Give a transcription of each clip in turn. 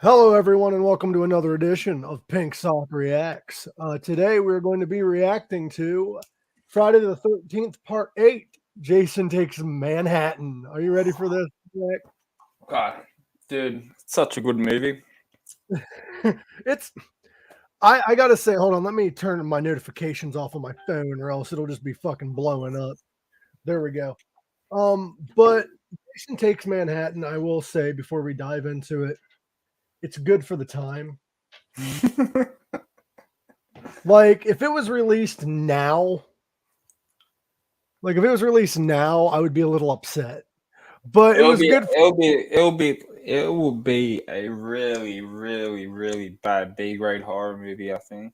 Hello, everyone, and welcome to another edition of Pink Sock Reacts. Today, we're going to be reacting to Friday the 13th, Part 8, Jason Takes Manhattan. Are you ready for this, Jack? God, dude, such a good movie. It's, I gotta say, hold on, let me turn my notifications off on my phone or else it'll just be fucking blowing up. There we go. But Jason Takes Manhattan, I will say before we dive into it, it's good for the time. Like, if it was released now, I would be a little upset. But it it'll was be, good. it will be a really, really, really bad B-grade horror movie. I think.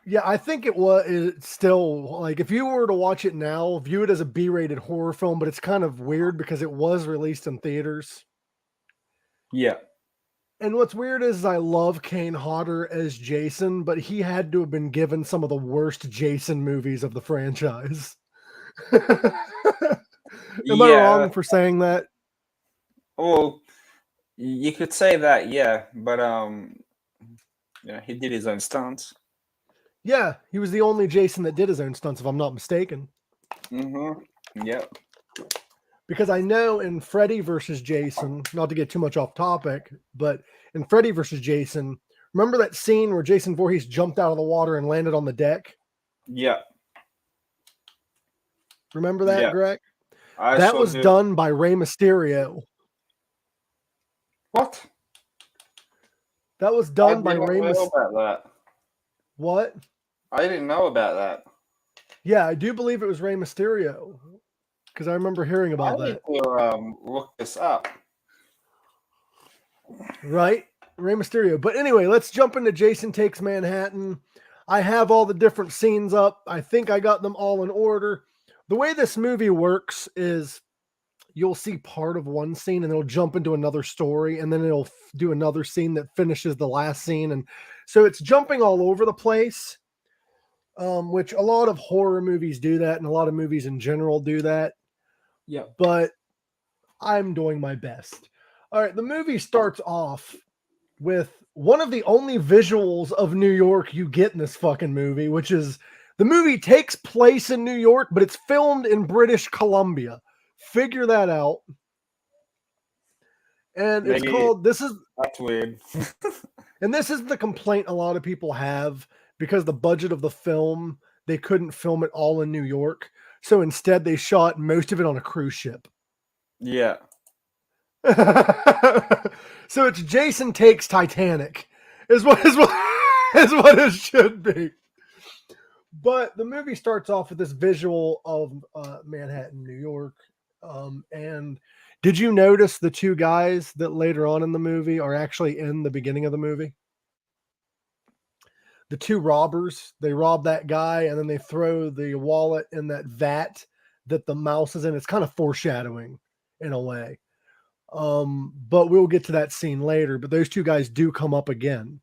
Yeah, I think it was it's still like if you were to watch it now, view it as a B-rated horror film, but it's kind of weird because it was released in theaters. Yeah, And what's weird is I love Kane Hodder as Jason, but he had to have been given some of the worst Jason movies of the franchise. Am I yeah. wrong for saying that? Well, you could say that, yeah, but he did his own stunts. Yeah, he was the only Jason that did his own stunts, if I'm not mistaken. Yep. Because I know in Freddy versus Jason, not to get too much off topic, but in Freddy versus Jason, remember that scene where Jason Voorhees jumped out of the water and landed on the deck? Yeah. Remember that, Yeah. Greg? I That sure was do. done by Rey Mysterio. What? That was I done by didn't Rey know Mysterio. about that. What? I didn't know about that. Yeah, I do believe it was Rey Mysterio because I remember hearing I about need that. to look this up. Right? Rey Mysterio. But anyway, let's jump into Jason Takes Manhattan. I have all the different scenes up. I think I got them all in order. The way this movie works is you'll see part of one scene and it'll jump into another story and then it'll do another scene that finishes the last scene. And so it's jumping all over the place, which a lot of horror movies do that and a lot of movies in general do that. Yeah. But I'm doing my best. All right, the movie starts off with one of the only visuals of New York you get in this fucking movie, which is the movie takes place in New York, but it's filmed in British Columbia. Figure that out. And it's Maybe called This is that's weird. and this is the complaint a lot of people have because the budget of the film, they couldn't film it all in New York. So instead they shot most of it on a cruise ship. Yeah. So it's Jason Takes Titanic is what is what it should be. But the movie starts off with this visual of Manhattan, New York. And did you notice the two guys that later on in the movie are actually in the beginning of the movie? The two robbers, they rob that guy and then they throw the wallet in that vat that the mouse is in. It's kind of foreshadowing in a way. But we'll get to that scene later. But those two guys do come up again.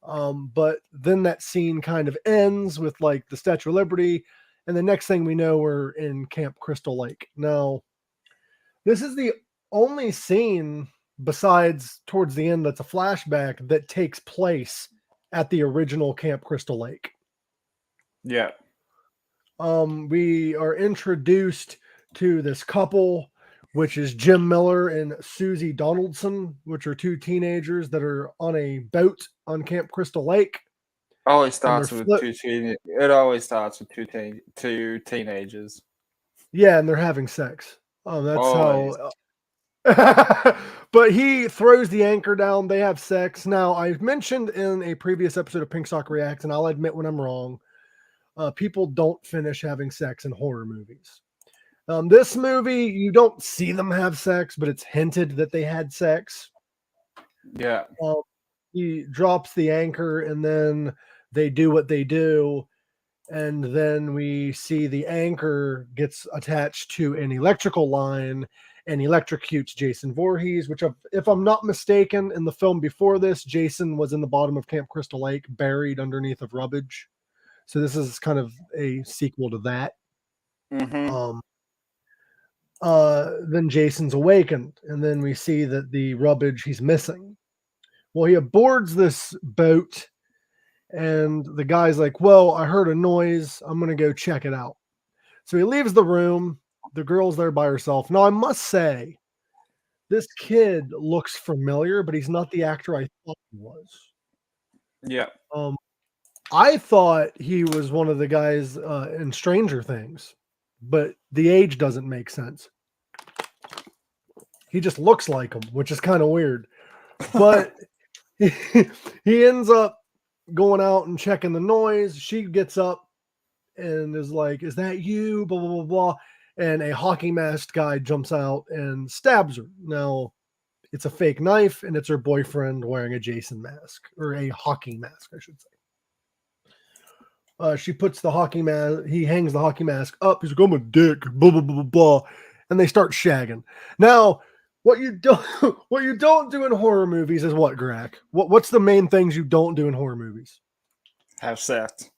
But then that scene kind of ends with like the Statue of Liberty, and the next thing we know, we're in Camp Crystal Lake. Now, this is the only scene besides towards the end that's a flashback that takes place at the original Camp Crystal Lake. Yeah. We are introduced to this couple, which is Jim Miller and Susie Donaldson, which are two teenagers that are on a boat on Camp Crystal Lake. Always And starts with It always starts with two teenagers. Yeah, and they're having sex. Oh, that's Always. how. But he throws the anchor down. They have sex. Now, I've mentioned in a previous episode of Pink Sock Reacts, and I'll admit when I'm wrong, people don't finish having sex in horror movies. This movie, you don't see them have sex, but it's hinted that they had sex. Yeah. He drops the anchor, and then they do what they do. And then we see the anchor gets attached to an electrical line and electrocutes Jason Voorhees, which, if I'm not mistaken, in the film before this, Jason was in the bottom of Camp Crystal Lake, buried underneath of rubbish. So this is kind of a sequel to that. Mm-hmm. Then Jason's awakened, and then we see that the rubbish he's missing. Well, he aboards this boat, and the guy's like, well, I heard a noise. I'm going to go check it out. So he leaves the room. The girl's there by herself. Now, I must say, this kid looks familiar, but he's not the actor I thought he was. Yeah. I thought he was one of the guys in Stranger Things, but the age doesn't make sense. He just looks like him, which is kind of weird. But he ends up going out and checking the noise. She gets up and is like, is that you? Blah, blah, blah, blah. And a hockey masked guy jumps out and stabs her. Now, it's a fake knife, and it's her boyfriend wearing a Jason mask, or a hockey mask, I should say. She puts the hockey mask, he hangs the hockey mask up. He's like, I'm a dick, blah, blah, blah, blah, blah. And they start shagging. Now, what you don't do in horror movies is what, Gorak? What's the main things you don't do in horror movies? Have sex.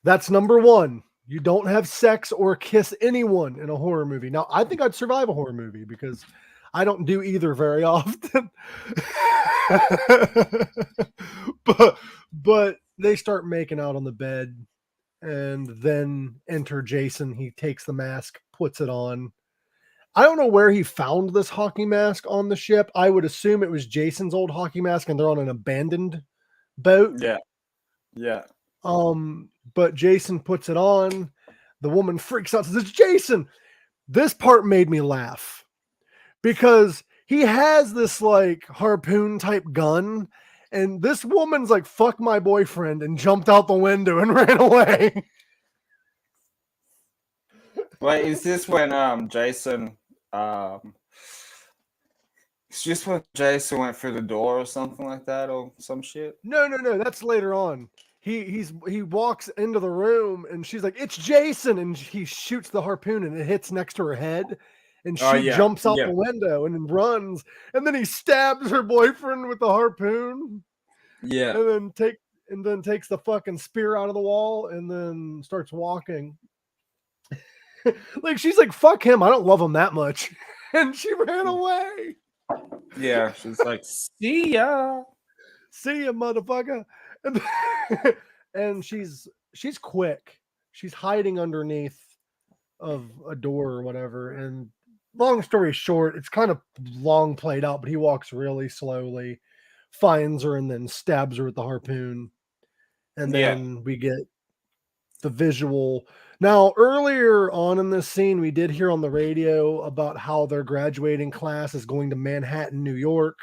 That's number one. You don't have sex or kiss anyone in a horror movie. Now, I think I'd survive a horror movie because I don't do either very often. but they start making out on the bed, and then enter Jason. He takes the mask, puts it on. I don't know where he found this hockey mask on the ship. I would assume it was Jason's old hockey mask, and they're on an abandoned boat. Yeah. But Jason puts it on. The woman freaks out, says, it's Jason. This part made me laugh because he has this like harpoon type gun, and this woman's like, fuck my boyfriend, and jumped out the window and ran away. Wait, is this when Jason it's just when Jason went through the door or something like that, or some shit? No, that's later on. He walks into the room, and she's like, it's Jason, and he shoots the harpoon, and it hits next to her head, and she jumps out the window and then runs, and then he stabs her boyfriend with the harpoon. Yeah. And then takes the fucking spear out of the wall and then starts walking. Like, she's like, fuck him, I don't love him that much. And she ran away. Yeah, she's like, see ya. See ya, motherfucker. And she's quick. She's hiding underneath of a door or whatever. And long story short, it's kind of long played out, but he walks really slowly, finds her, and then stabs her with the harpoon. And then we get the visual. Now, earlier on in this scene, we did hear on the radio about how their graduating class is going to Manhattan, New York,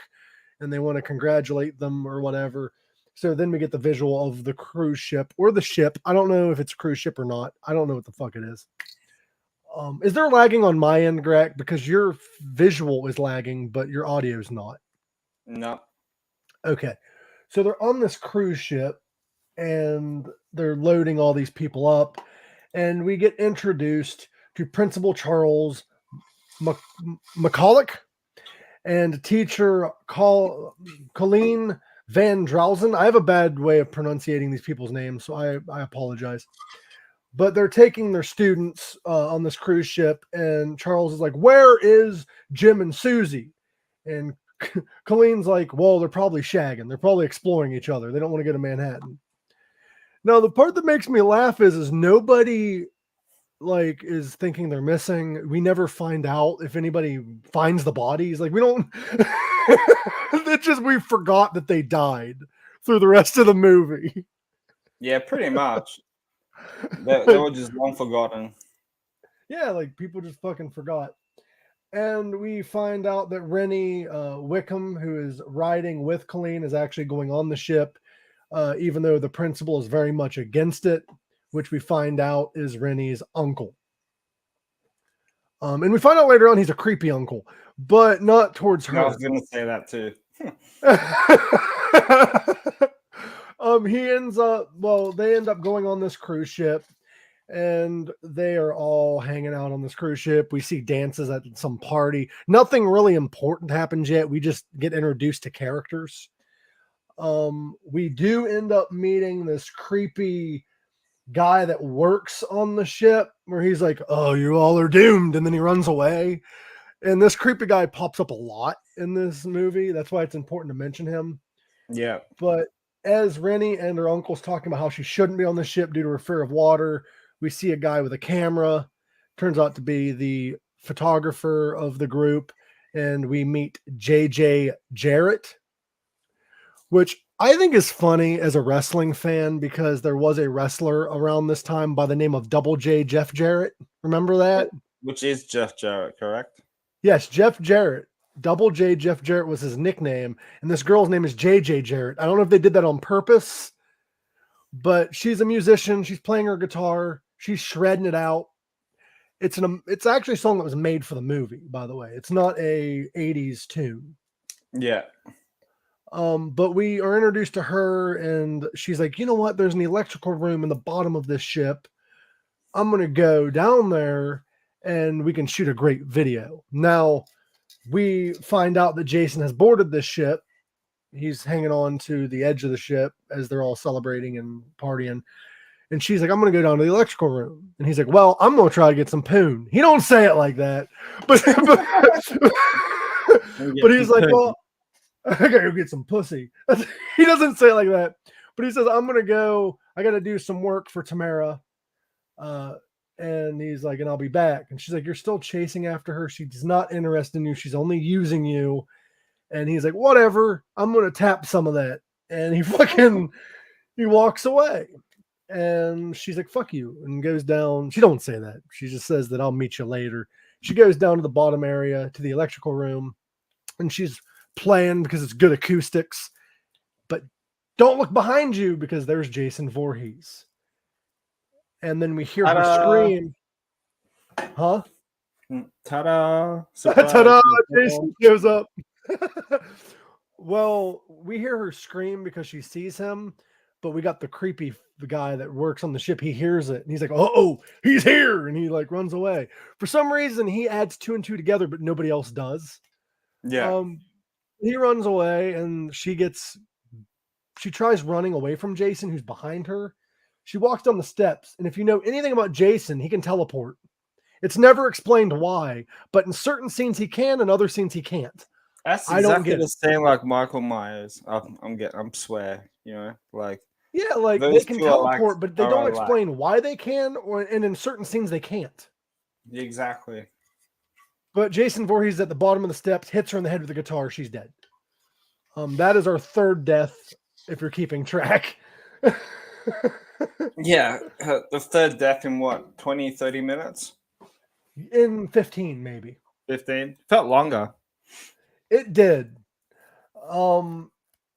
and they want to congratulate them or whatever. So then we get the visual of the cruise ship or the ship. I don't know if it's a cruise ship or not. I don't know what the fuck it is. Is there lagging on my end, Greg? Because your visual is lagging, but your audio is not. No. Okay. So they're on this cruise ship, and they're loading all these people up, and we get introduced to Principal Charles McCulloch and teacher Colleen Van Drausen. I have a bad way of pronunciating these people's names, so I apologize. But they're taking their students on this cruise ship, and Charles is like, where is Jim and Susie? And Colleen's like, well, they're probably shagging. They're probably exploring each other. They don't want to go to Manhattan. Now, the part that makes me laugh is nobody like is thinking they're missing. We never find out if anybody finds the bodies. Like, we don't. It's just we forgot that they died through the rest of the movie. Yeah, pretty much. They were just long forgotten. Yeah, like people just fucking forgot. And we find out that Rennie Wickham, who is riding with Colleen, is actually going on the ship. Even though the principal is very much against it, which we find out is Rennie's uncle. And we find out later on he's a creepy uncle, but not towards her. I was going to say that too. They end up going on this cruise ship, and they are all hanging out on this cruise ship. We see dances at some party. Nothing really important happens yet. We just get introduced to characters. We do end up meeting this creepy guy that works on the ship, where he's like, oh, you all are doomed, and then he runs away. And this creepy guy pops up a lot in this movie. That's why it's important to mention him. Yeah. But as Rennie and her uncle's talking about how she shouldn't be on the ship due to her fear of water, we see a guy with a camera. Turns out to be the photographer of the group. And we meet JJ Jarrett, which I think is funny as a wrestling fan because there was a wrestler around this time by the name of Double J Jeff Jarrett. Remember that? Which is Jeff Jarrett, correct? Yes, Jeff Jarrett. Double J Jeff Jarrett was his nickname. And this girl's name is JJ Jarrett. I don't know if they did that on purpose, but she's a musician. She's playing her guitar. She's shredding it out. It's actually a song that was made for the movie, by the way. It's not a 80s tune. Yeah. But we are introduced to her, and she's like, you know what? There's an electrical room in the bottom of this ship. I'm going to go down there, and we can shoot a great video. Now, we find out that Jason has boarded this ship. He's hanging on to the edge of the ship as they're all celebrating and partying. And she's like, I'm going to go down to the electrical room. And he's like, well, I'm going to try to get some poon. He don't say it like that. But he's like, well, I got to go get some pussy. He doesn't say it like that. But he says, I'm going to go. I got to do some work for Tamara. And he's like, and I'll be back. And she's like, you're still chasing after her. She's not interested in you. She's only using you. And he's like, whatever. I'm going to tap some of that. And he walks away. And she's like, fuck you, and goes down. She don't say that. She just says that I'll meet you later. She goes down to the bottom area to the electrical room, and she's playing because it's good acoustics. But don't look behind you because there's Jason Voorhees. And then we hear her scream. Huh? Ta-da! Ta-da! Jason shows up. Well, we hear her scream because she sees him, but we got the guy that works on the ship. He hears it and he's like, oh, he's here. And he like runs away. For some reason, he adds 2 and 2 together, but nobody else does. Yeah. He runs away and she tries running away from Jason, who's behind her. She walks down the steps. And if you know anything about Jason, he can teleport. It's never explained why, but in certain scenes he can, and other scenes he can't. That's exactly the same like Michael Myers. I'm swear, like. Yeah, like they can teleport, but they don't explain why they can, and in certain scenes they can't. Exactly. But Jason Voorhees at the bottom of the steps, hits her in the head with the guitar. She's dead. That is our third death, if you're keeping track. Yeah, the third death in what, 20, 30 minutes? In 15, maybe. 15? Felt longer. It did.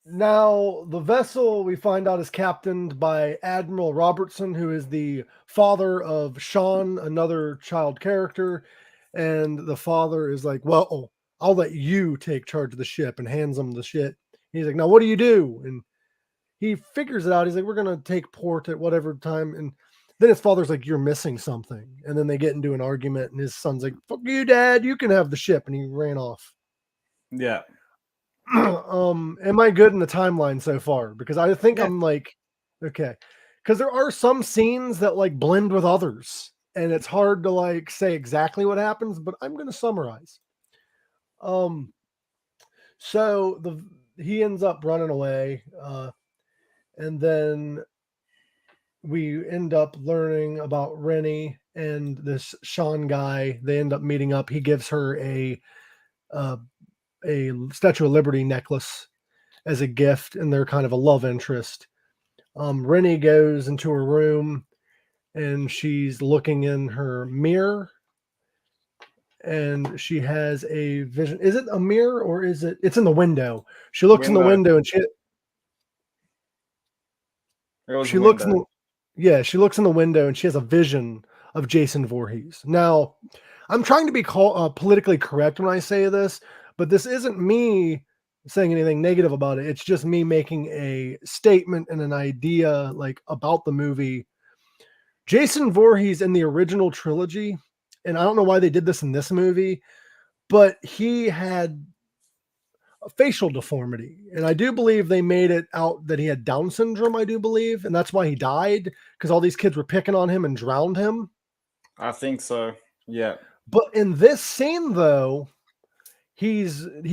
Now, the vessel we find out is captained by Admiral Robertson, who is the father of Sean, another child character. And the father is like, well, I'll let you take charge of the ship, and hands him the shit. He's like, now what do you do? And he figures it out. He's like, we're going to take port at whatever time. And then his father's like, you're missing something. And then they get into an argument, and his son's like, fuck you, Dad. You can have the ship. And he ran off. Yeah. Am I good in the timeline so far? Because I think I'm like, okay. Because there are some scenes that like blend with others. And it's hard to like say exactly what happens, but I'm going to summarize. So he ends up running away. And then we end up learning about Rennie and this Sean guy. They end up meeting up. He gives her a Statue of Liberty necklace as a gift, and they're kind of a love interest. Rennie goes into her room, and she's looking in her mirror, and she has a vision. Is it a mirror, or is it's in the window? She looks in the window, and she looks in the window, and she has a vision of Jason Voorhees. Now, I'm trying to be politically correct when I say this, but this isn't me saying anything negative about it. It's just me making a statement and an idea like about the movie. Jason Voorhees in the original trilogy, and I don't know why they did this in this movie, but he had a facial deformity. And I do believe they made it out that he had Down syndrome, I do believe. And that's why he died, because all these kids were picking on him and drowned him. I think so. Yeah. But in this scene, though, he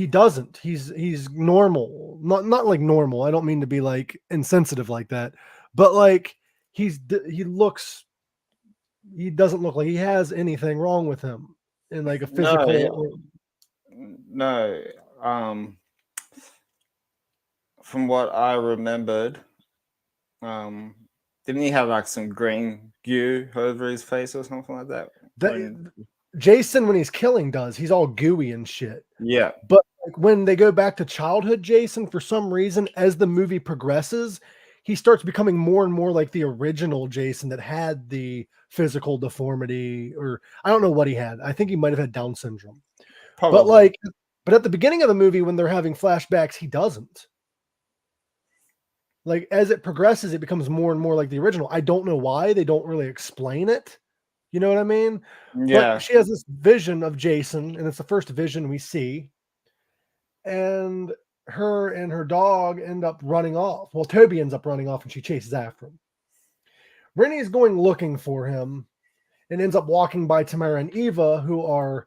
doesn't. He's normal. not like normal. I don't mean to be like insensitive like that, but like he doesn't look like he has anything wrong with him in like a physical. No. From what I remembered, didn't he have like some green goo over his face or something like that? Jason, when he's killing, he's all gooey and shit. Yeah. But like when they go back to childhood Jason, for some reason, as the movie progresses, he starts becoming more and more like the original Jason that had the physical deformity, or I don't know what he had. I think he might have had Down syndrome. Probably. But at the beginning of the movie, when they're having flashbacks, he doesn't. Like as it progresses, it becomes more and more like the original. I don't know why. They don't really explain it. You know what I mean? Yeah. But she has this vision of Jason, and it's the first vision we see. And her and her dog end up running off. Well, Toby ends up running off, and she chases after him. Rennie is going looking for him and ends up walking by Tamara and Eva,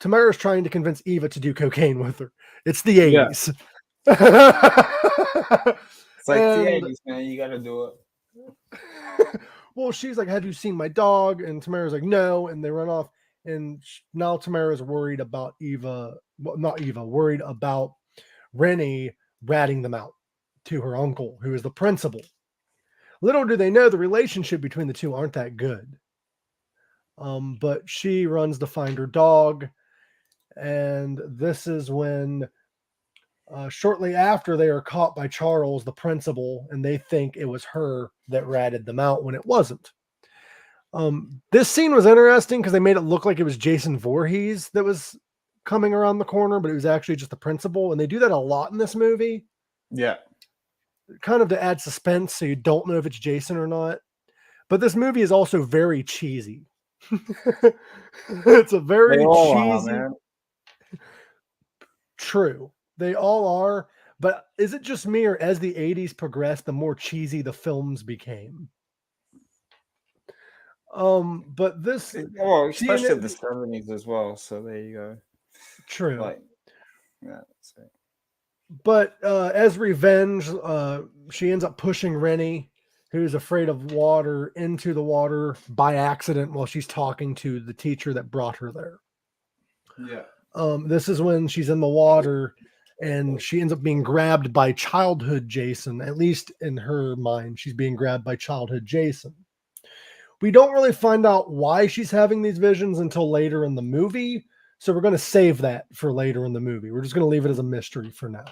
Tamara's trying to convince Eva to do cocaine with her. It's the 80s. Yeah. It's like the 80s, man. You got to do it. Well, she's like, have you seen my dog? And Tamara's like, no. And they run off. And now Tamara's worried about worried about Rennie ratting them out to her uncle, who is the principal. Little do they know the relationship between the two aren't that good. But she runs to find her dog. And this is when shortly after they are caught by Charles, the principal, and they think it was her that ratted them out when it wasn't. This scene was interesting because they made it look like it was Jason Voorhees that was coming around the corner, but it was actually just the principal. And they do that a lot in this movie. Yeah. Kind of to add suspense so you don't know if it's Jason or not. But this movie is also very cheesy. It's a very cheesy. Man. True. They all are. But is it just me, or as the 80s progressed, the more cheesy the films became? But this, well, especially the 70s as well. So there you go. True. Like, yeah. So. But as revenge, she ends up pushing Rennie, who's afraid of water, into the water by accident while she's talking to the teacher that brought her there. Yeah. This is when she's in the water and she ends up being grabbed by childhood Jason. At least in her mind, she's being grabbed by childhood Jason. We don't really find out why she's having these visions until later in the movie. So we're going to save that for later in the movie. We're just going to leave it as a mystery for now.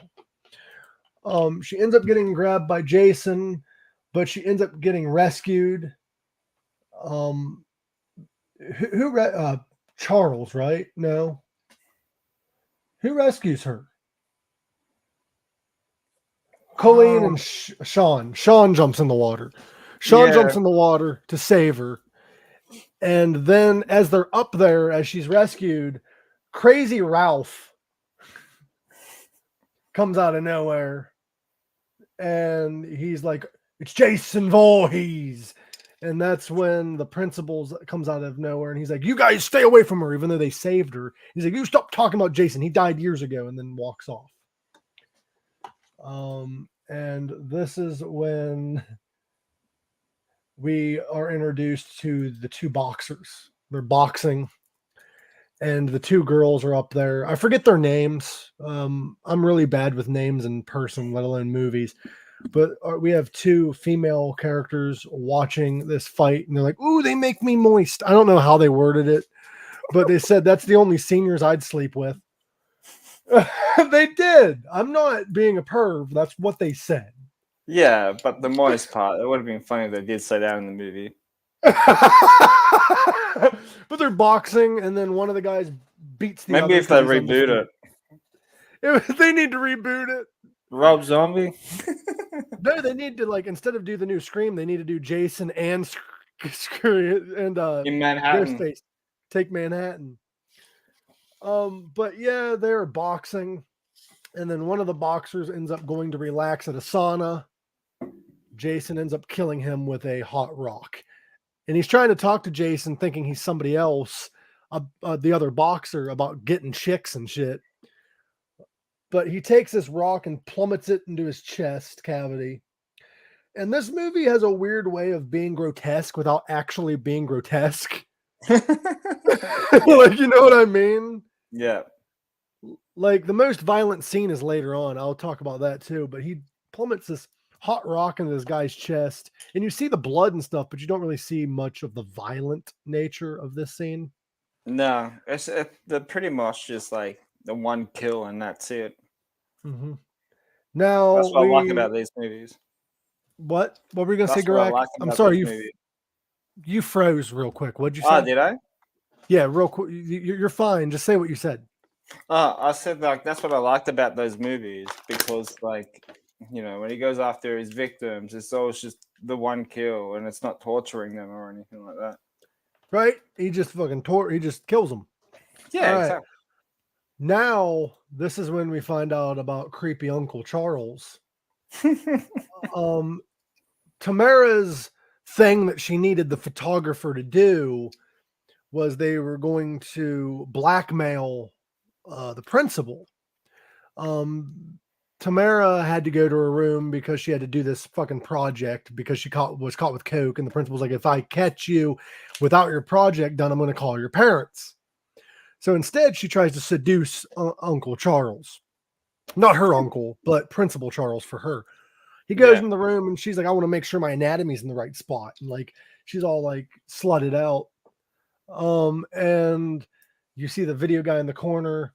She ends up getting grabbed by Jason, but she ends up getting rescued. Charles, right? No. Who rescues her? Colleen and Sean. Sean jumps in the water. Sean jumps in the water to save her. And then as they're up there, as she's rescued, Crazy Ralph comes out of nowhere. And he's like, it's Jason Voorhees. And that's when the principal comes out of nowhere. And he's like, you guys stay away from her, even though they saved her. He's like, you stop talking about Jason. He died years ago, and then walks off. And this is when we are introduced to the two boxers. They're boxing, and the two girls are up there. I forget their names. I'm really bad with names in person, let alone movies. But we have two female characters watching this fight, and they're like, ooh, they make me moist. I don't know how they worded it, but they said that's the only seniors I'd sleep with. They did. I'm not being a perv. That's what they said. Yeah, but the moist part, it would have been funny if they did say that in the movie. But they're boxing, and then one of the guys beats the other. Maybe if they reboot it. They need to reboot it. Rob Zombie? No, they need to, like, instead of do the new Scream, they need to do Jason and in Manhattan. Ghostface. Take Manhattan. But yeah, they're boxing, and then one of the boxers ends up going to relax at a sauna. Jason ends up killing him with a hot rock, and he's trying to talk to Jason, thinking he's somebody else, the other boxer, about getting chicks and shit. But he takes this rock and plummets it into his chest cavity. And this movie has a weird way of being grotesque without actually being grotesque. Like, you know what I mean? Yeah. Like, the most violent scene is later on. I'll talk about that too. But he plummets this hot rock into this guy's chest. And you see the blood and stuff, but you don't really see much of the violent nature of this scene. No, they're pretty much just like the one kill and that's it. Mm-hmm. Now, that's what I like about these movies. What were you going to say, That's what I Gorak? like I'm about sorry, these movies. you froze real quick. What'd you say? Oh, did I? Yeah, real quick. You're fine. Just say what you said. I said like that's what I liked about those movies because like when he goes after his victims, it's always just the one kill and it's not torturing them or anything like that. Right? He just fucking he just kills them. Yeah, exactly. Now this is when we find out about creepy Uncle Charles. Tamara's thing that she needed the photographer to do was they were going to blackmail the principal. Tamara had to go to her room because she had to do this fucking project because she was caught with coke, and the principal's like, if I catch you without your project done, I'm going to call your parents. So instead, she tries to seduce Uncle Charles. Not her uncle, but Principal Charles for her. He goes in the room and she's like, I want to make sure my anatomy's in the right spot. And like, she's all like slutted out. And you see the video guy in the corner,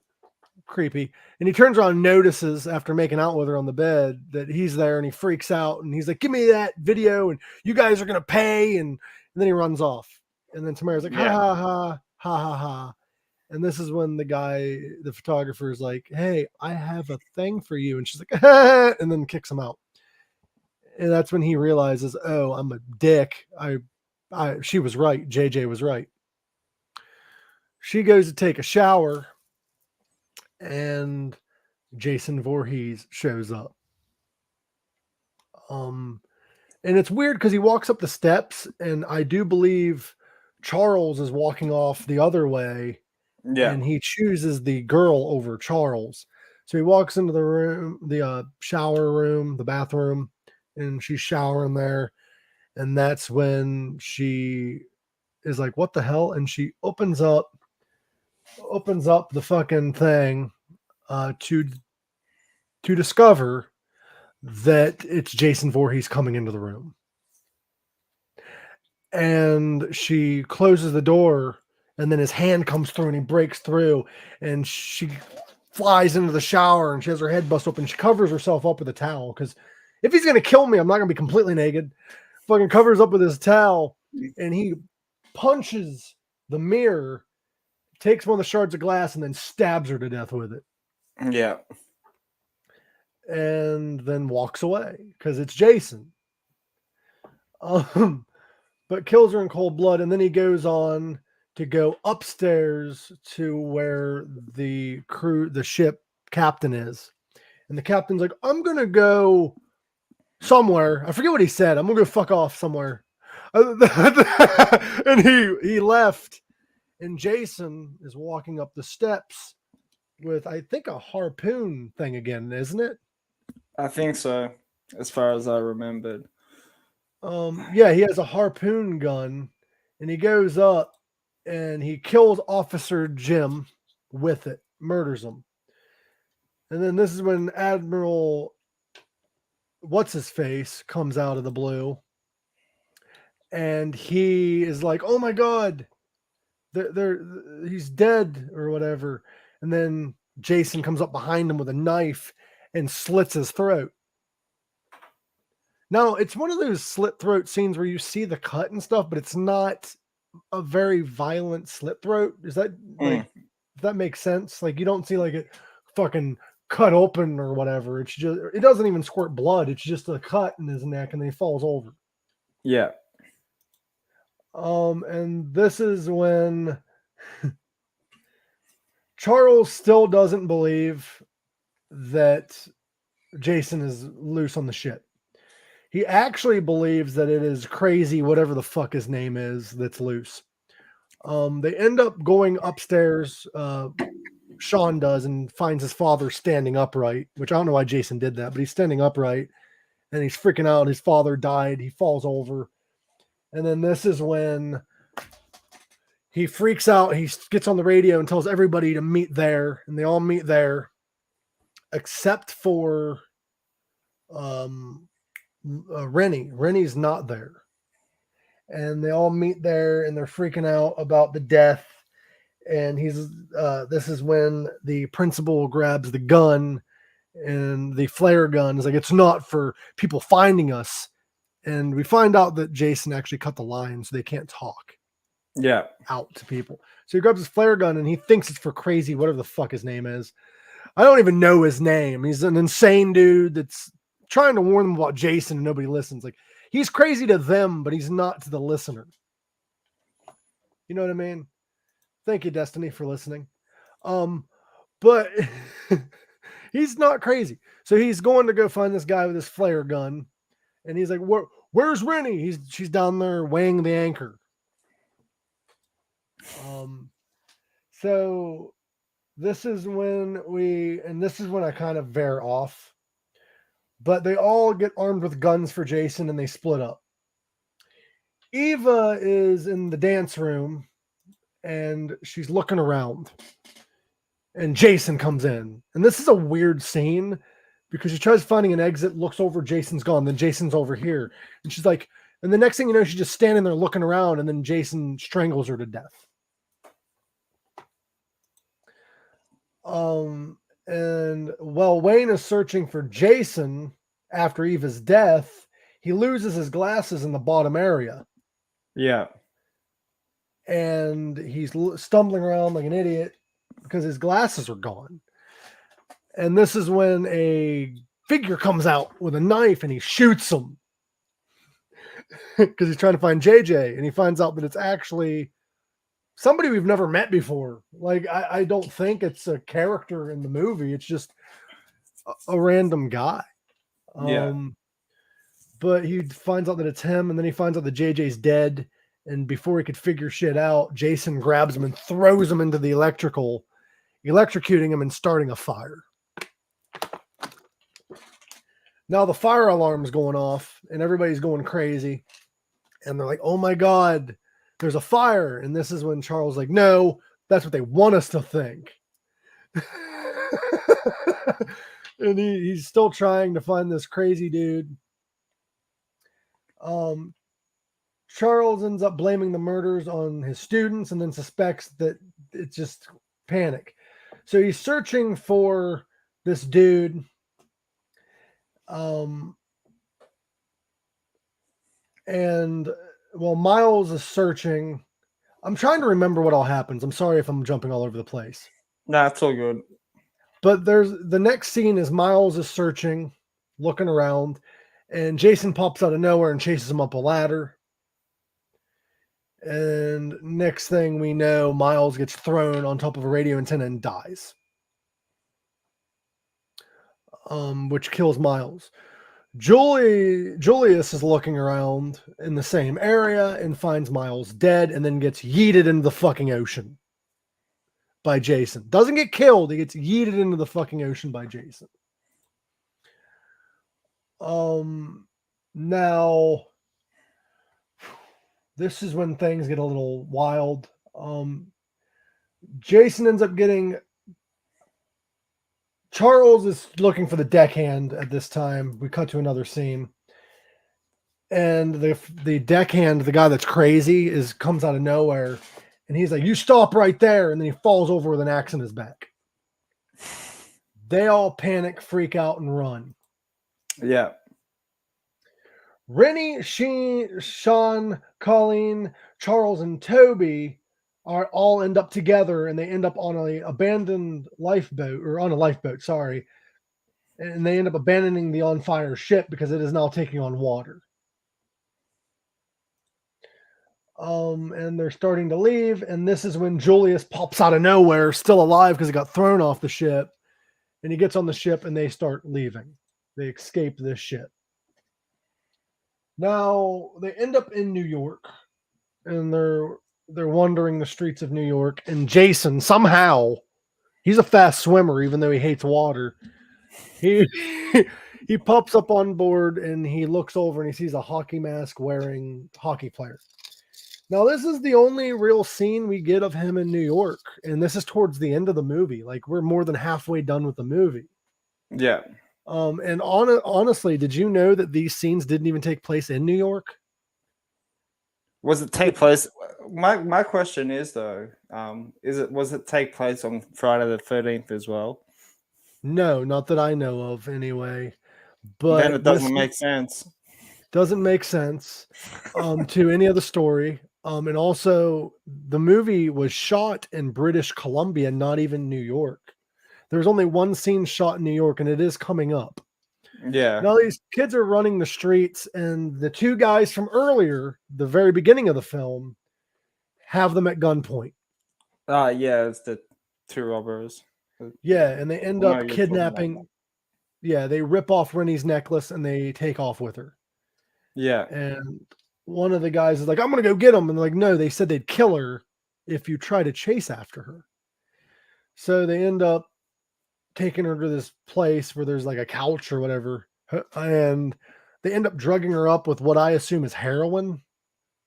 creepy. And he turns around and notices after making out with her on the bed that he's there, and he freaks out and he's like, give me that video and you guys are going to pay. And then he runs off. And then Tamara's like, ha, ha, ha, ha, ha, ha. And this is when the photographer is like, hey, I have a thing for you. And she's like, ah, and then kicks him out. And that's when he realizes, oh, I'm a dick. She was right. JJ was right. She goes to take a shower and Jason Voorhees shows up. And it's weird because he walks up the steps and I do believe Charles is walking off the other way. Yeah. And he chooses the girl over Charles. So he walks into the room, the shower room, the bathroom, and she's showering there. And that's when she is like, what the hell? And she opens up the fucking thing to discover that it's Jason Voorhees coming into the room. And she closes the door. And then his hand comes through and he breaks through and she flies into the shower and she has her head bust open. She covers herself up with a towel because if he's going to kill me, I'm not going to be completely naked. Fucking covers up with his towel and he punches the mirror, takes one of the shards of glass and then stabs her to death with it. Yeah. And then walks away because it's Jason. But kills her in cold blood. And then he goes on to go upstairs to where the ship captain is. And the captain's like, I'm going to go somewhere. I forget what he said. I'm going to go fuck off somewhere. And he left. And Jason is walking up the steps with, I think, a harpoon thing again, isn't it? I think so, as far as I remembered. Yeah, he has a harpoon gun. And he goes up. And he kills Officer Jim with it, murders him. And then this is when Admiral What's-His-Face comes out of the blue. And he is like, oh my God, he's dead or whatever. And then Jason comes up behind him with a knife and slits his throat. Now, it's one of those slit throat scenes where you see the cut and stuff, but it's not a very violent slit throat. Is that like, if that makes sense? Like, you don't see like it fucking cut open or whatever. It's just, it doesn't even squirt blood. It's just a cut in his neck and then he falls over. Yeah. And this is when Charles still doesn't believe that Jason is loose on the ship. He actually believes that it is Crazy, whatever the fuck his name is, that's loose. They end up going upstairs Sean does, and finds his father standing upright, which I don't know why Jason did that, but he's standing upright and he's freaking out. His father died. He falls over. And then this is when he freaks out. He gets on the radio and tells everybody to meet there, and they all meet there except for Rennie. Rennie's not there. And they all meet there and they're freaking out about the death. And this is when the principal grabs the gun, and the flare gun is like, it's not for people finding us. And we find out that Jason actually cut the line so they can't talk out to people. So he grabs his flare gun and he thinks it's for crazy, whatever the fuck his name is. I don't even know his name. He's an insane dude that's trying to warn them about Jason and nobody listens. Like, he's crazy to them, but he's not to the listener. You know what I mean? Thank you, Destiny, for listening. But he's not crazy. So he's going to go find this guy with his flare gun. And he's like, where's Rennie? She's down there weighing the anchor. So this is when I kind of veer off. But they all get armed with guns for Jason and they split up. Eva is in the dance room and she's looking around. And Jason comes in. And this is a weird scene because she tries finding an exit, looks over, Jason's gone. Then Jason's over here. And she's like, and the next thing you know, she's just standing there looking around, and then Jason strangles her to death. And while Wayne is searching for Jason after Eva's death, he loses his glasses in the bottom area. Yeah. And he's stumbling around like an idiot because his glasses are gone. And this is when a figure comes out with a knife and he shoots him because he's trying to find JJ, and he finds out that it's actually somebody we've never met before. Like, I don't think it's a character in the movie. It's just a random guy. But he finds out that it's him, and then he finds out that JJ's dead. And before he could figure shit out, Jason grabs him and throws him into the electrocuting him and starting a fire. Now the fire alarm's going off and everybody's going crazy. And they're like, oh my God, there's a fire. And this is when Charles is like, no, that's what they want us to think. And he's still trying to find this crazy dude. Charles ends up blaming the murders on his students and then suspects that it's just panic. So he's searching for this dude. And while Miles is searching, I'm trying to remember what all happens. I'm sorry if I'm jumping all over the place. Nah, it's all good. But the next scene is Miles is searching, looking around, and Jason pops out of nowhere and chases him up a ladder. And next thing we know, Miles gets thrown on top of a radio antenna and dies. Which kills Miles. Julius is looking around in the same area and finds Miles dead and then gets yeeted into the fucking ocean by Jason. Doesn't get killed, he gets yeeted into the fucking ocean by Jason. Now this is when things get a little wild. Jason ends up getting... Charles is looking for the deckhand at this time. We cut to another scene. And the deckhand, the guy that's crazy, comes out of nowhere. And he's like, you stop right there. And then he falls over with an axe in his back. They all panic, freak out, and run. Yeah. Rennie, Sean, Colleen, Charles, and Toby all end up together, and they end up on an abandoned lifeboat, or on a lifeboat, sorry. And they end up abandoning the on-fire ship because it is now taking on water. And they're starting to leave, and this is when Julius pops out of nowhere, still alive because he got thrown off the ship. And he gets on the ship, and they start leaving. They escape this ship. Now, they end up in New York, and they're wandering the streets of New York, and Jason, somehow, He's a fast swimmer, even though he hates water. He he pops up on board and he looks over and he sees a hockey mask wearing hockey player. Now, this is the only real scene we get of him in New York, and this is towards the end of the movie. Like, we're more than halfway done with the movie. Yeah. And honestly, did you know that these scenes didn't even take place in New York? Was it take place? My question is though, was it take place on Friday the 13th as well? No, not that I know of, anyway. But then it doesn't make sense. Doesn't make sense to any of the story. And also, the movie was shot in British Columbia, not even New York. There's only one scene shot in New York, and it is coming up. Yeah. Now, these kids are running the streets, and the two guys from earlier, the very beginning of the film, have them at gunpoint. Yeah, it's the two robbers. Yeah, and they end up kidnapping. Yeah, they rip off Rennie's necklace, and they take off with her. Yeah. And one of the guys is like, I'm going to go get them. And like, no, they said they'd kill her if you try to chase after her. So they end up taking her to this place where there's like a couch or whatever. And they end up drugging her up with what I assume is heroin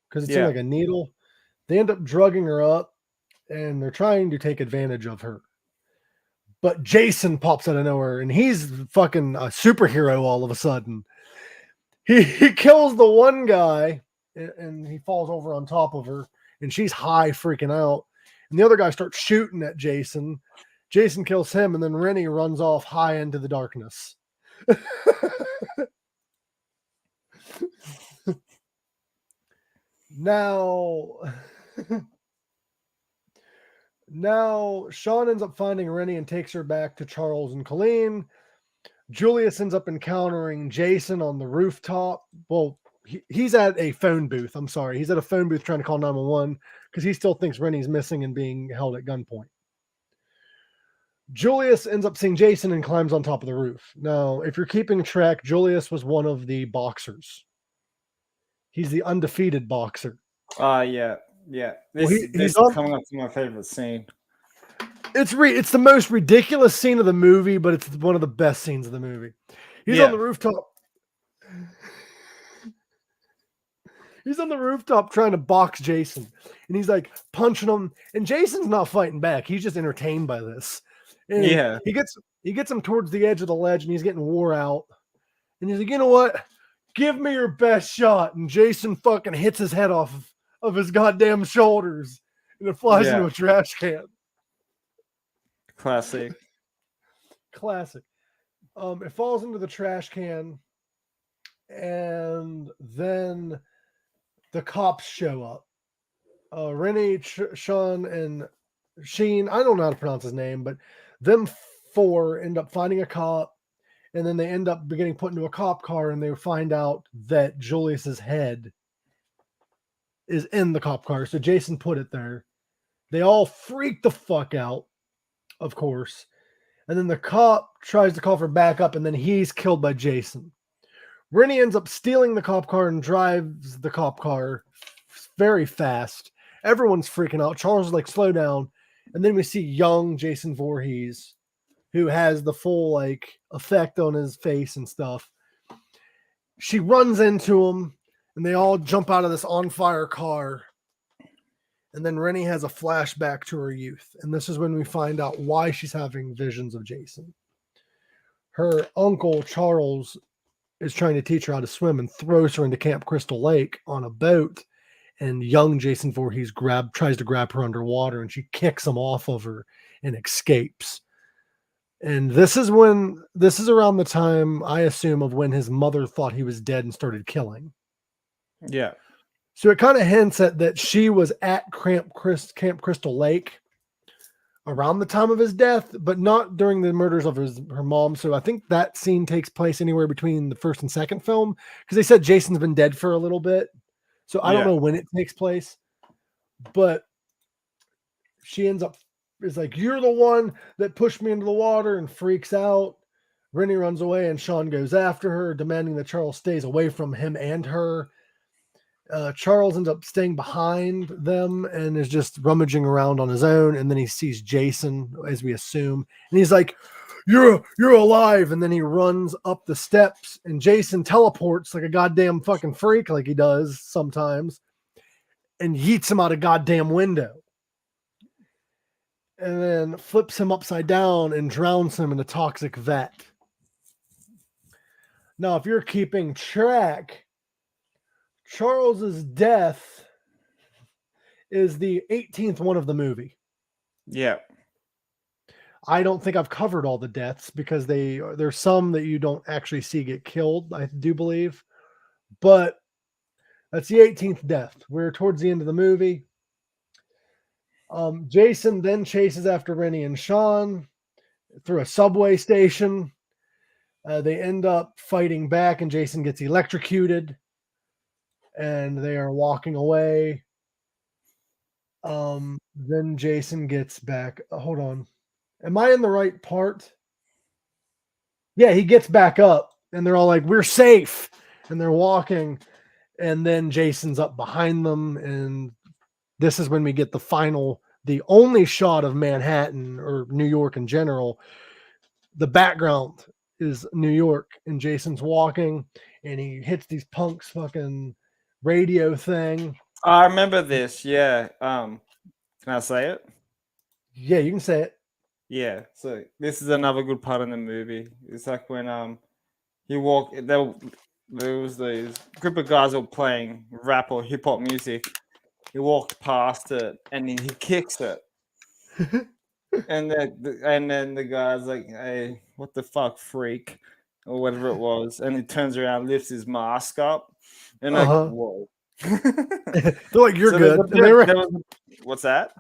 because it's in like a needle. They end up drugging her up and they're trying to take advantage of her. But Jason pops out of nowhere and he's fucking a superhero all of a sudden. He kills the one guy and he falls over on top of her and she's high freaking out. And the other guy starts shooting at Jason. Jason kills him and then Rennie runs off high into the darkness. Now Sean ends up finding Rennie and takes her back to Charles and Colleen. Julius ends up encountering Jason on the rooftop. Well, he's at a phone booth. I'm sorry. He's at a phone booth trying to call 911 because he still thinks Rennie's missing and being held at gunpoint. Julius ends up seeing Jason and climbs on top of the roof. Now, if you're keeping track, Julius was one of the boxers. He's the undefeated boxer. Yeah. He's coming up to my favorite scene. It's the most ridiculous scene of the movie, but it's one of the best scenes of the movie. He's on the rooftop. He's on the rooftop trying to box Jason, and he's like punching him. And Jason's not fighting back; he's just entertained by this. And he gets him towards the edge of the ledge, and he's getting wore out. And he's like, "You know what? Give me your best shot." And Jason fucking hits his head off of his goddamn shoulders, and it flies into a trash can. Classic. It falls into the trash can, and then the cops show up. Rennie, Sean, and Sheen. I don't know how to pronounce his name, but them four end up finding a cop, and then they end up getting put into a cop car, and they find out that Julius's head is in the cop car. So Jason put it there. They all freak the fuck out, of course. And then the cop tries to call for backup, and then he's killed by Jason. Rennie ends up stealing the cop car and drives the cop car very fast. Everyone's freaking out. Charles is like, slow down. And then we see young Jason Voorhees, who has the full like effect on his face and stuff. She runs into him, and they all jump out of this on fire car. And then Rennie has a flashback to her youth. And this is when we find out why she's having visions of Jason. Her uncle, Charles, is trying to teach her how to swim and throws her into Camp Crystal Lake on a boat. And young Jason Voorhees tries to grab her underwater, and she kicks him off of her and escapes. And this is around the time, I assume, of when his mother thought he was dead and started killing. Yeah. So it kind of hints at that she was at Camp Crystal Lake around the time of his death, but not during the murders of her mom. So I think that scene takes place anywhere between the first and second film, because they said Jason's been dead for a little bit. So I don't know when it takes place, but she is like, "You're the one that pushed me into the water," and freaks out. Rennie runs away, and Sean goes after her, demanding that Charles stays away from him and her. Charles ends up staying behind them and is just rummaging around on his own. And then he sees Jason, as we assume, and he's like, you're alive. And then he runs up the steps, and Jason teleports like a goddamn fucking freak, like he does sometimes, and yeets him out a goddamn window. And then flips him upside down and drowns him in a toxic vat. Now, if you're keeping track, Charles's death is the 18th one of the movie. Yeah. I don't think I've covered all the deaths because there's some that you don't actually see get killed, I do believe. But that's the 18th death. We're towards the end of the movie. Jason then chases after Rennie and Sean through a subway station. They end up fighting back, and Jason gets electrocuted. And they are walking away. Then Jason gets back. Hold on. Am I in the right part? Yeah, he gets back up, and they're all like, we're safe. And they're walking. And then Jason's up behind them. And this is when we get the only shot of Manhattan or New York in general. The background is New York, and Jason's walking, and he hits these punks fucking radio thing. I remember this. Yeah. Can I say it? Yeah, you can say it. Yeah. So this is another good part in the movie. It's like when he walked. There was these group of guys all playing rap or hip hop music. He walked past it and he kicks it. and then the guy's like, "Hey, what the fuck, freak?" or whatever it was. And he turns around, lifts his mask up, and like, whoa. They're like, you're good. What's that?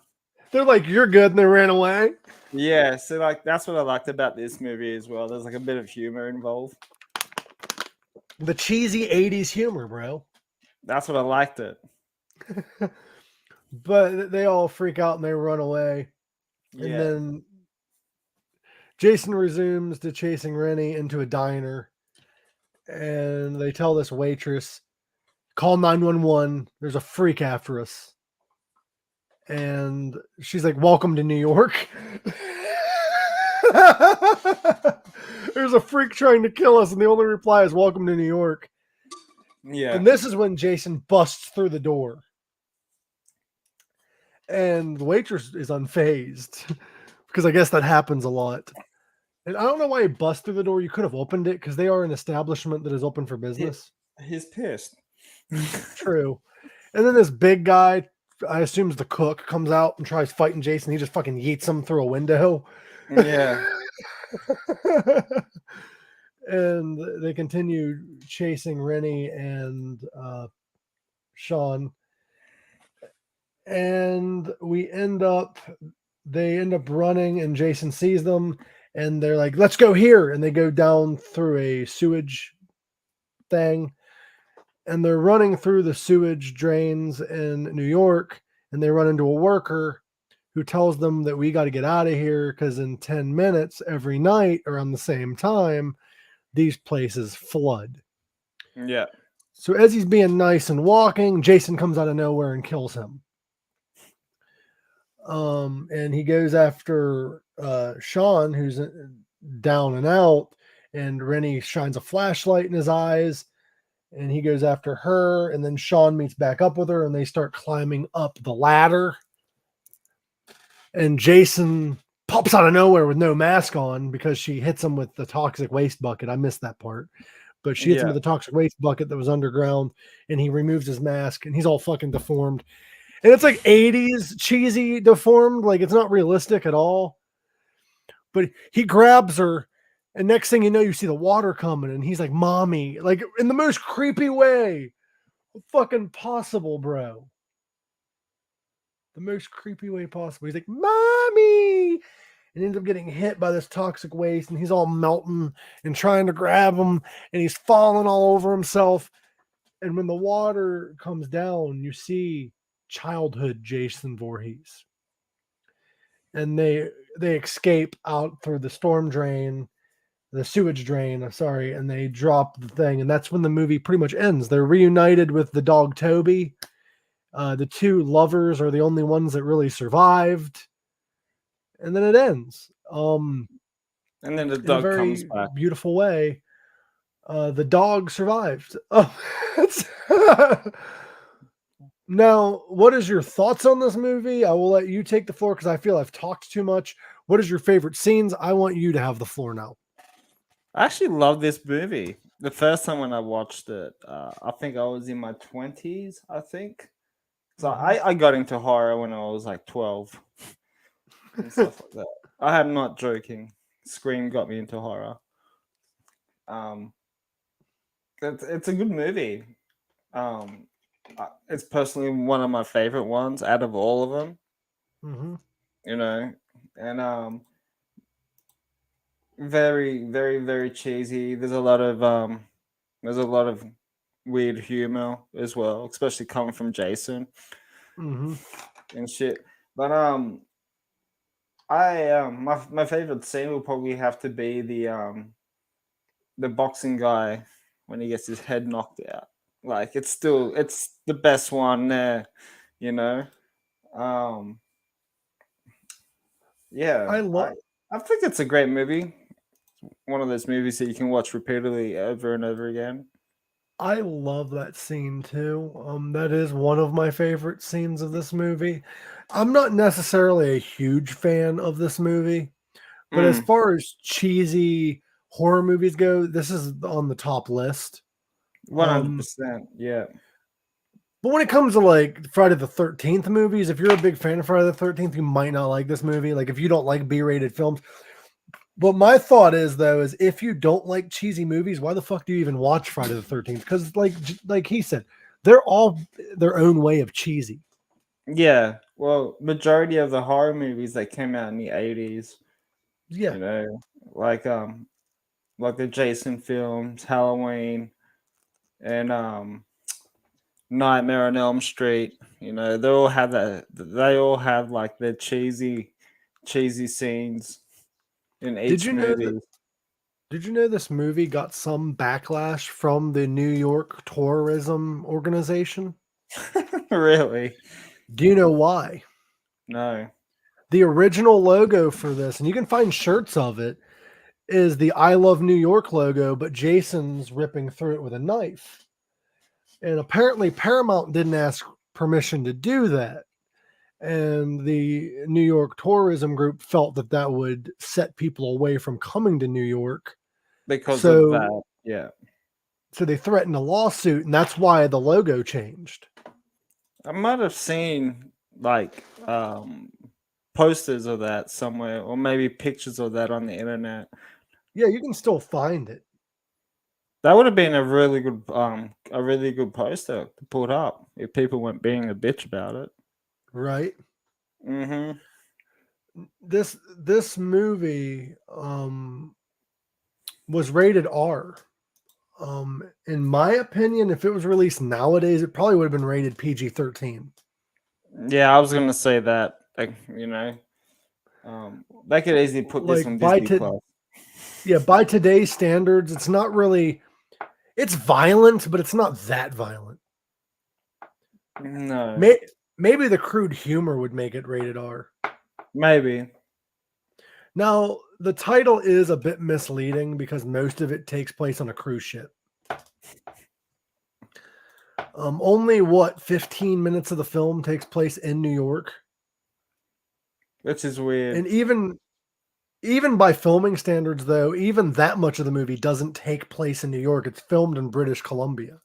They're like, you're good, and they ran away. Yeah, so like that's what I liked about this movie as well. There's like a bit of humor involved. The cheesy 80s humor, bro. That's what I liked it. But they all freak out and they run away. Yeah. And then Jason resumes to chasing Rennie into a diner. And they tell this waitress, call 911. There's a freak after us. And she's like, welcome to New York. There's a freak trying to kill us. And the only reply is, welcome to New York. Yeah. And this is when Jason busts through the door. And the waitress is unfazed because I guess that happens a lot. And I don't know why he busts through the door. You could have opened it because they are an establishment that is open for business. He's pissed. True. And then this big guy, I assume is the cook, comes out and tries fighting Jason. He just fucking yeets him through a window. Yeah. And they continue chasing Rennie and Sean. And they end up running, and Jason sees them, and they're like, let's go here. And they go down through a sewage thing, and they're running through the sewage drains in New York, and they run into a worker who tells them that we got to get out of here because in 10 minutes every night around the same time, these places flood. Yeah. So as he's being nice and walking, Jason comes out of nowhere and kills him. And he goes after Sean, who's down and out, and Rennie shines a flashlight in his eyes, and he goes after her, and then Sean meets back up with her, and they start climbing up the ladder. And Jason pops out of nowhere with no mask on because she hits him with the toxic waste bucket. I missed that part. But she hits him with the toxic waste bucket that was underground, and he removes his mask, and he's all fucking deformed. And it's like 80s cheesy deformed. Like, it's not realistic at all. But he grabs her, and next thing you know, you see the water coming, and he's like, mommy. Like, in the most creepy way fucking possible, bro. The most creepy way possible. He's like, mommy! And ends up getting hit by this toxic waste, and he's all melting and trying to grab him, and he's falling all over himself. And when the water comes down, you see childhood Jason Vorhees. And they escape out through the storm drain, the sewage drain. Sorry, and they drop the thing, and that's when the movie pretty much ends. They're reunited with the dog Toby. The two lovers are the only ones that really survived, and then it ends. And then the In a dog comes very back. beautiful way. The dog survived. Oh, now, what is your thoughts on this movie? I will let you take the floor because I feel I've talked too much. What is your favorite scenes? I want you to have the floor now. I actually love this movie. The first time when I watched it, I think I was in my 20s, I think. So I got into horror when I was like 12 and stuff like that. I am not joking. Scream got me into horror. It's a good movie. It's personally one of my favorite ones out of all of them. Mm-hmm. You know, and very, very, very cheesy. There's a lot of weird humor as well, especially coming from Jason Mm-hmm. and shit. But I my favorite scene will probably have to be the boxing guy when he gets his head knocked out. Like it's the best one there, you know. Um, yeah, I love I think it's a great movie. One of those movies that you can watch repeatedly over and over again. that scene too. That is one of my favorite scenes of this movie. I'm not necessarily a huge fan of this movie, but as Mm, far as cheesy horror movies go, this is on the top list. Um, 100%. Yeah. but when it comes to like Friday the 13th movies, if you're a big fan of Friday the 13th, you might not like this movie. Like if you don't like B-rated films. But my thought is though, is if you don't like cheesy movies, why the fuck do you even watch Friday the 13th? Because like he said, they're all their own way of cheesy. Yeah. Well, majority of the horror movies that came out in the 80s, Yeah. you know, like the Jason films, Halloween, and Nightmare on Elm Street, they all have like their cheesy scenes in Did each you know that movie. did you know this movie got some backlash from the New York tourism organization? Really? Do you know why? No. The original logo for this, and you can find shirts of it, is the I Love New York logo, but Jason's ripping through it with a knife. And apparently Paramount didn't ask permission to do that. And the New York tourism group felt that that would set people away from coming to New York. Because of So that. Yeah. so they threatened a lawsuit, and that's why the logo changed. I might have seen like posters of that somewhere, or maybe pictures of that on the internet. Yeah, you can still find it. That would have been a really good poster to put up if people weren't being a bitch about it. Right? Mm-hmm. This movie was rated R. In my opinion, if it was released nowadays, it probably would have been rated PG-13. Yeah, I was gonna say that. Like, they could easily put this Like on Disney Plus. by today's standards, it's not really. It's violent, but it's not that violent. No, Maybe the crude humor would make it rated R. maybe. Now, the title is a bit misleading because most of it takes place on a cruise ship. Only 15 minutes of the film takes place in New York, Which is weird. and even by filming standards, though, even that much of the movie doesn't take place in New York. It's filmed in British Columbia.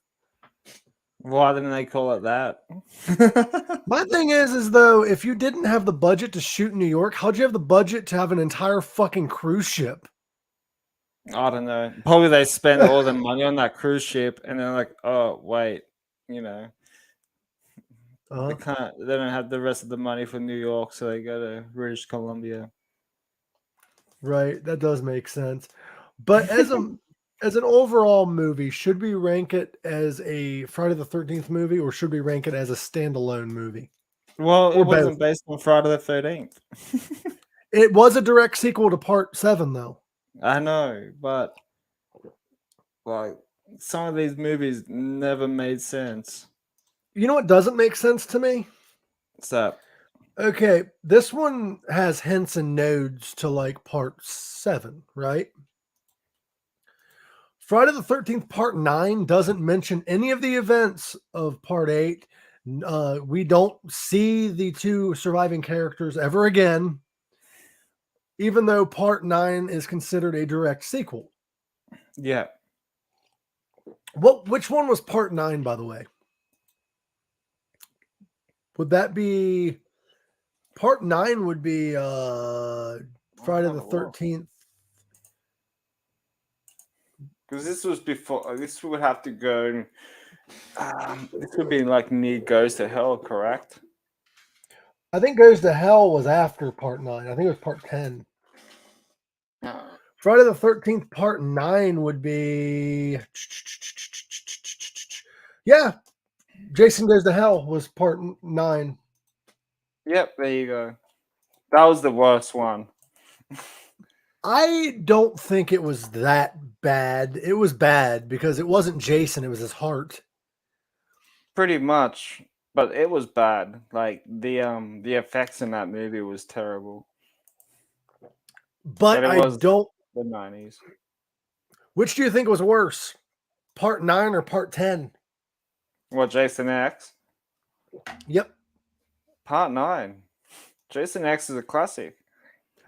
Why didn't they call it that? My thing is though, if you didn't have the budget to shoot in New York, how'd you have the budget to have an entire fucking cruise ship? I don't know. Probably they spent all the money on that cruise ship, and they're like, "Oh, wait, you know, Uh-huh. They don't have the rest of the money for New York, so they go to British Columbia." Right, that does make sense. But as an overall movie, should we rank it as a Friday the 13th movie, or should we rank it as a standalone movie? Well, it Or both? wasn't based on Friday the 13th. It was a direct sequel to Part 7, though. I know, but like some of these movies never made sense. You know what doesn't make sense to me? What's that? Okay, this one has hints and nodes to like part 7, right? Friday the 13th part 9 doesn't mention any of the events of part 8. We don't see the two surviving characters ever again, even though part 9 is considered a direct sequel. Yeah. Which one was part 9, by the way? Would that be part 9 would be Friday the 13th. Because this was before. This would have to go. This would be like near Goes to Hell, correct? I think Goes to Hell was after part 9. I think it was part 10. Friday the 13th part 9 would be, yeah, Jason Goes to Hell was part 9. Yep, there you go. That was the worst one. I don't think it was that bad. It was bad because it wasn't Jason, it was his heart. Pretty much, but it was bad. Like the effects in that movie was terrible. But I don't. The 90s. Which do you think was worse, part 9 or part 10? What, Jason X? Yep. Part 9. Jason X is a classic.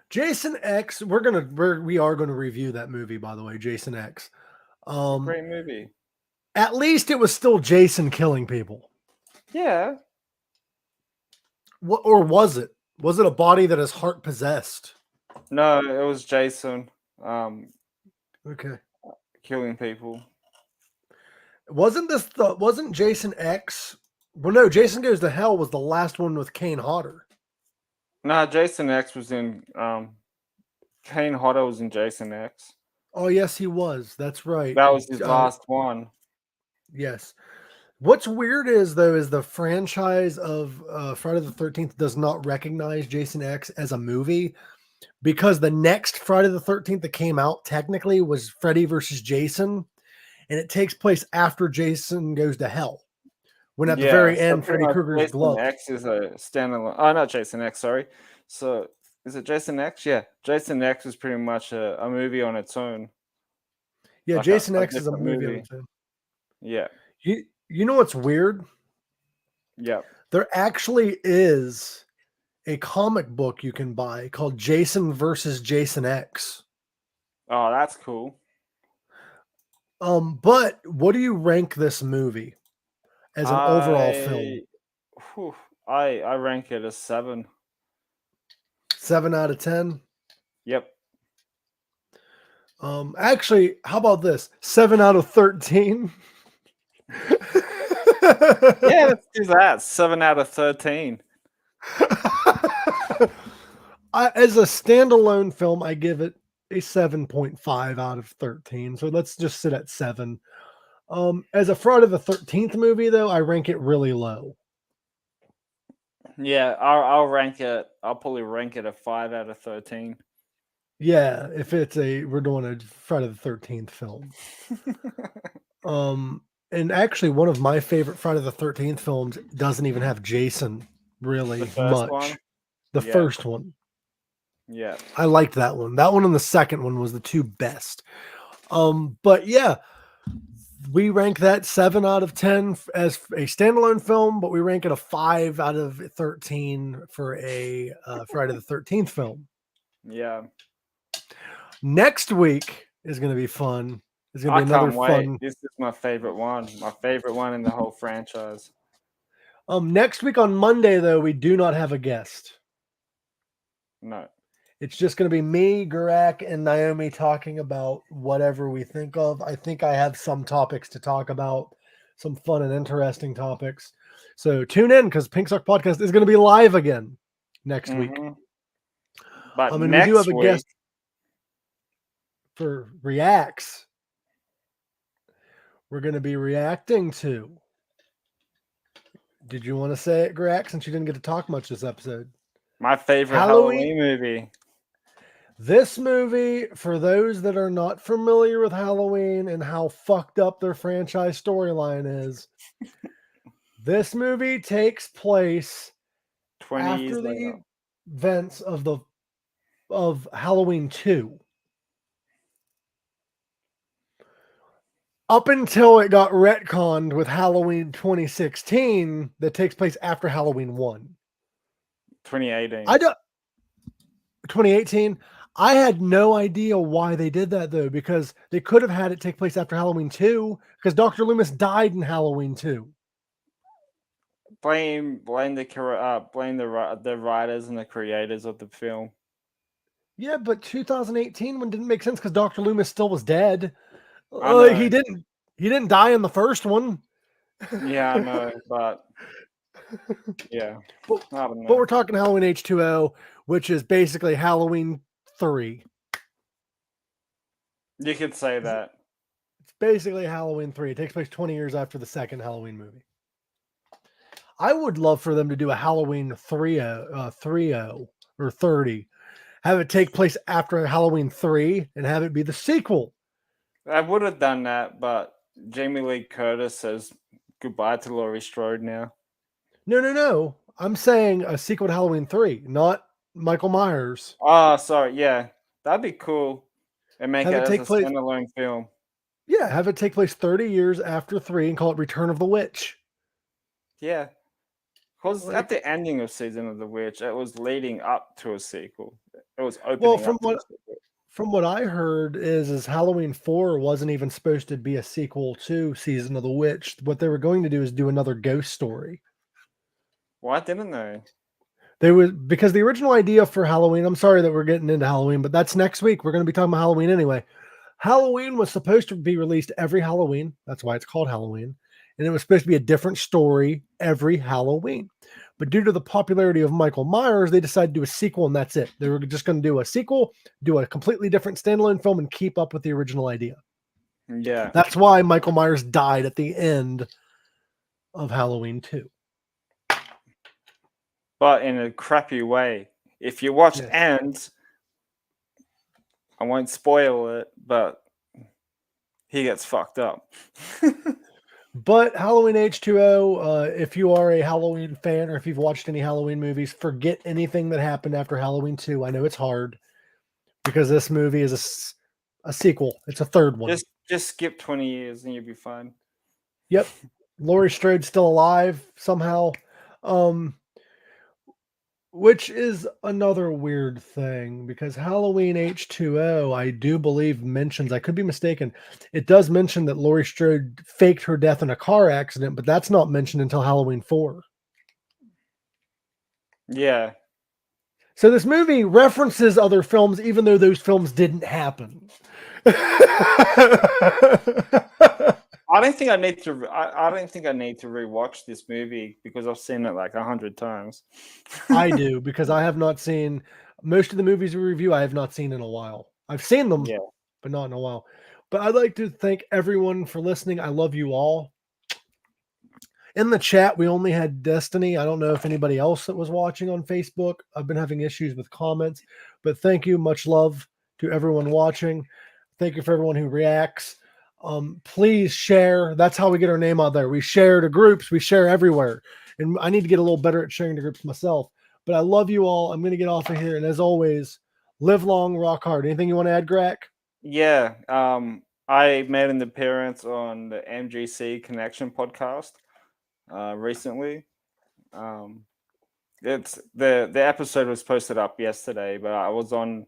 Jason X, we are gonna review that movie, by the way, Jason X. Great movie. At least it was still Jason killing people. Yeah. What, or was it? Was it a body that his heart possessed? No, it was Jason. Okay. Killing people. Wasn't Jason X? Well, no, Jason Goes to Hell was the last one with Kane Hodder. No, Jason X was in Kane Hodder was in Jason X. Oh yes, he was. That's right. That was his last one. Yes. What's weird is the franchise of Friday the 13th does not recognize Jason X as a movie, because the next Friday the 13th that came out technically was Freddy versus Jason, and it takes place after Jason Goes to Hell. When at the very end, Freddy Krueger's glove. Jason X is a standalone. Oh, not Jason X, sorry. So, is it Jason X? Yeah. Jason X is pretty much a movie on its own. Yeah, like Jason X is a movie on its own. Yeah. You know what's weird? Yeah. There actually is a comic book you can buy called Jason versus Jason X. Oh, that's cool. But what do you rank this movie as an overall film? I rank it a 7. 7 out of 10? Yep. Actually, how about this? 7 out of 13? Yeah, let's do that. 7 out of 13. As a standalone film, I give it a 7.5 out of 13. So let's just sit at 7. As a Friday the 13th movie, though, I rank it really low. Yeah, I'll rank it. I'll probably rank it a 5 out of 13. Yeah, if we're doing a Friday the 13th film. And actually, one of my favorite Friday the 13th films doesn't even have Jason really much. The first one. Yeah. I liked that one. That one and the second one was the two best. But yeah, we rank that 7 out of 10 as a standalone film, but we rank it a 5 out of 13 for a Friday the 13th film. Yeah. Next week is going to be fun. It's going to be another fun. This is my favorite one. My favorite one in the whole franchise. Next week on Monday, though, we do not have a guest. No. It's just going to be me, Gorak, and Noami talking about whatever we think of. I think I have some topics to talk about, some fun and interesting topics. So tune in, because Pink Sock Podcast is going to be live again next week. But and we do have a guest for Reacts. We're going to be reacting to. Did you want to say it, Gorak, since you didn't get to talk much this episode? My favorite Halloween movie. This movie, for those that are not familiar with Halloween and how fucked up their franchise storyline is, this movie takes place 20 years after later. the events of Halloween 2. Up until it got retconned with Halloween 2016 that takes place after Halloween 1. 2018. 2018. I had no idea why they did that though, because they could have had it take place after Halloween 2, because Dr. Loomis died in Halloween 2. Blame the writers and the creators of the film. Yeah, but 2018 one didn't make sense because Dr. Loomis still was dead. I know. He didn't die in the first one. Yeah, I know, but yeah, I don't know. But we're talking Halloween H2O, which is basically Halloween 3. You could say that. It's basically Halloween 3. It takes place 20 years after the second Halloween movie. I would love for them to do a Halloween 30 or 30. Have it take place after Halloween 3 and have it be the sequel. I would have done that, but Jamie Lee Curtis says goodbye to Laurie Strode now. No. I'm saying a sequel to Halloween 3, not Michael Myers. Oh, sorry. Yeah, that'd be cool. And make Have it it as take a place- standalone film. Yeah, have it take place 30 years after 3 and call it Return of the Witch. Yeah. Because Like- at the ending of Season of the Witch, it was leading up to a sequel. It was opening Well, up to a sequel. From what I heard is Halloween 4 wasn't even supposed to be a sequel to Season of the Witch. What they were going to do is do another ghost story. Why didn't they? Because the original idea for Halloween, I'm sorry that we're getting into Halloween, but that's next week. We're going to be talking about Halloween anyway. Halloween was supposed to be released every Halloween. That's why it's called Halloween. And it was supposed to be a different story every Halloween. But due to the popularity of Michael Myers, they decided to do a sequel and that's it. They were just going to do a sequel, do a completely different standalone film and keep up with the original idea. Yeah. That's why Michael Myers died at the end of Halloween 2. But in a crappy way. If you watch Yeah. Ends, I won't spoil it, but he gets fucked up. But Halloween H2O, if you are a Halloween fan or if you've watched any Halloween movies, forget anything that happened after Halloween 2. I know it's hard because this movie is a sequel. It's a third one. Just skip 20 years and you'll be fine. Yep. Laurie Strode's still alive somehow. Which is another weird thing because Halloween H2O, I do believe mentions, I could be mistaken, it does mention that Laurie Strode faked her death in a car accident, but that's not mentioned until Halloween 4. Yeah. So this movie references other films, even though those films didn't happen. I don't think I need to. I don't think I need to rewatch this movie because I've seen it like 100 times. I do because I have not seen most of the movies we review. I have not seen in a while. I've seen them, but not in a while. But I'd like to thank everyone for listening. I love you all. In the chat, we only had Destiny. I don't know if anybody else that was watching on Facebook. I've been having issues with comments, but thank you. Much love to everyone watching. Thank you for everyone who reacts. Please share. That's how we get our name out there. We share to groups. We share everywhere. And I need to get a little better at sharing to groups myself. But I love you all. I'm going to get off of here. And as always, live long, rock hard. Anything you want to add, Gorak? Yeah. I made an appearance on the MGC Connection podcast recently. It's the episode was posted up yesterday, but I was on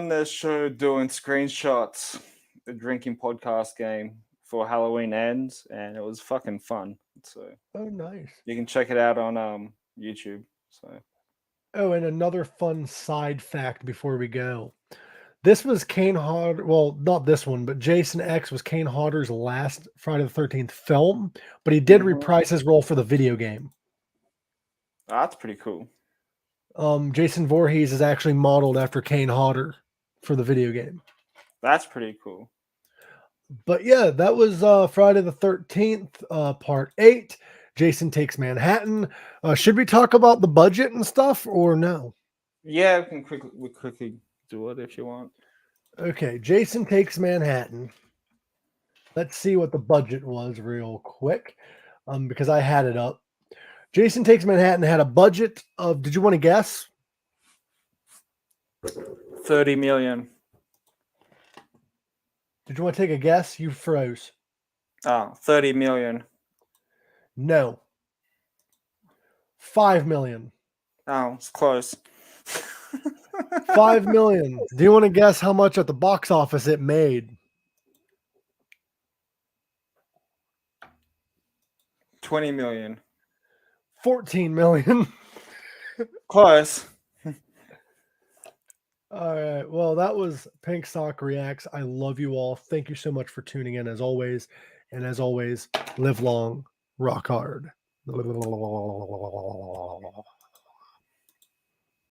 their show doing screenshots, the drinking podcast game for Halloween Ends, and it was fucking fun. So nice. You can check it out on YouTube. So and another fun side fact before we go. This was Kane Hodder. Well, not this one, but Jason X was Kane Hodder's last Friday the 13th film, but he did reprise his role for the video game. That's pretty cool. Jason Vorhees is actually modeled after Kane Hodder for the video game. That's pretty cool. But yeah, that was Friday the 13th, part 8. Jason Takes Manhattan. Should we talk about the budget and stuff or no? Yeah, we quickly do it if you want. Okay, Jason Takes Manhattan. Let's see what the budget was real quick, because I had it up. Jason Takes Manhattan had a budget of, did you want to guess? 30 million. Did you want to take a guess? You froze. 30 million. No. 5 million. Oh, it's close. 5 million. Do you want to guess how much at the box office it made? 20 million. 14 million. Close. All right. Well, that was Pink Sock Reacts. I love you all. Thank you so much for tuning in as always. And as always, live long, rock hard.